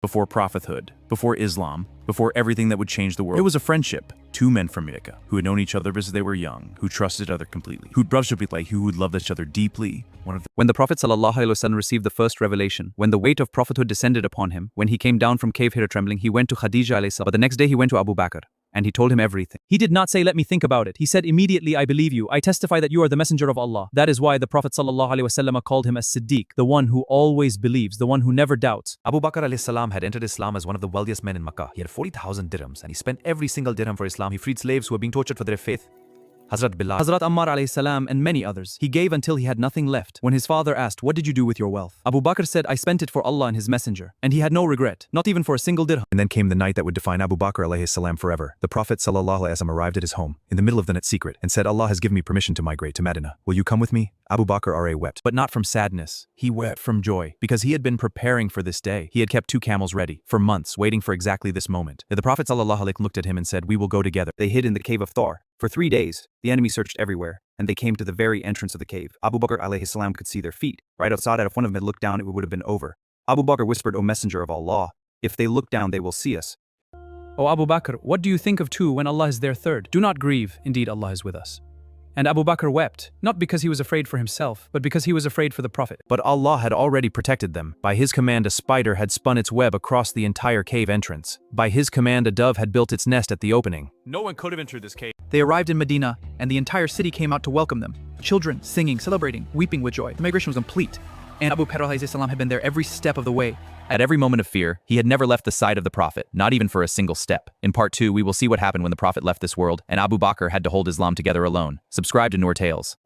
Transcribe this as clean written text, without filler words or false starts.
before prophethood, before Islam, before everything that would change the world. It was a friendship. Two men from Mecca who had known each other since they were young, who trusted each other completely, who would loved each other deeply. When the Prophet ﷺ received the first revelation, when the weight of prophethood descended upon him, when he came down from Cave Hira trembling, he went to Khadija ﷺ, but the next day he went to Abu Bakr. And he told him everything. He did not say, let me think about it. He said, immediately, I believe you. I testify that you are the messenger of Allah. That is why the Prophet ﷺ called him As-Siddiq, the one who always believes, the one who never doubts. Abu Bakr ﷺ had entered Islam as one of the wealthiest men in Makkah. He had 40,000 dirhams and he spent every single dirham for Islam. He freed slaves who were being tortured for their faith. Hazrat Bilal, Hazrat Ammar ﷺ, and many others. He gave until he had nothing left. When his father asked, what did you do with your wealth? Abu Bakr said, I spent it for Allah and his messenger. And he had no regret, not even for a single dirham. And then came the night that would define Abu Bakr ﷺ forever. The Prophet ﷺ arrived at his home, in the middle of the night secret, and said, Allah has given me permission to migrate to Medina. Will you come with me? Abu Bakr wept. But not from sadness. He wept from joy, because he had been preparing for this day. He had kept 2 camels ready, for months, waiting for exactly this moment. The Prophet ﷺ looked at him and said, we will go together. They hid in the cave of Thor. For 3 days, the enemy searched everywhere, and they came to the very entrance of the cave. Abu Bakr ﷺ could see their feet. Right outside, if one of them had looked down, it would have been over. Abu Bakr whispered, O Messenger of Allah, if they look down, they will see us. O Abu Bakr, what do you think of 2 when Allah is their third? Do not grieve, indeed Allah is with us. And Abu Bakr wept, not because he was afraid for himself, but because he was afraid for the Prophet. But Allah had already protected them. By his command, a spider had spun its web across the entire cave entrance. By his command, a dove had built its nest at the opening. No one could have entered this cave. They arrived in Medina, and the entire city came out to welcome them. Children, singing, celebrating, weeping with joy. The migration was complete, and Abu Bakr ﷺ had been there every step of the way. At every moment of fear, he had never left the side of the Prophet, not even for a single step. In part 2, we will see what happened when the Prophet left this world, and Abu Bakr had to hold Islam together alone. Subscribe to Noor Tales.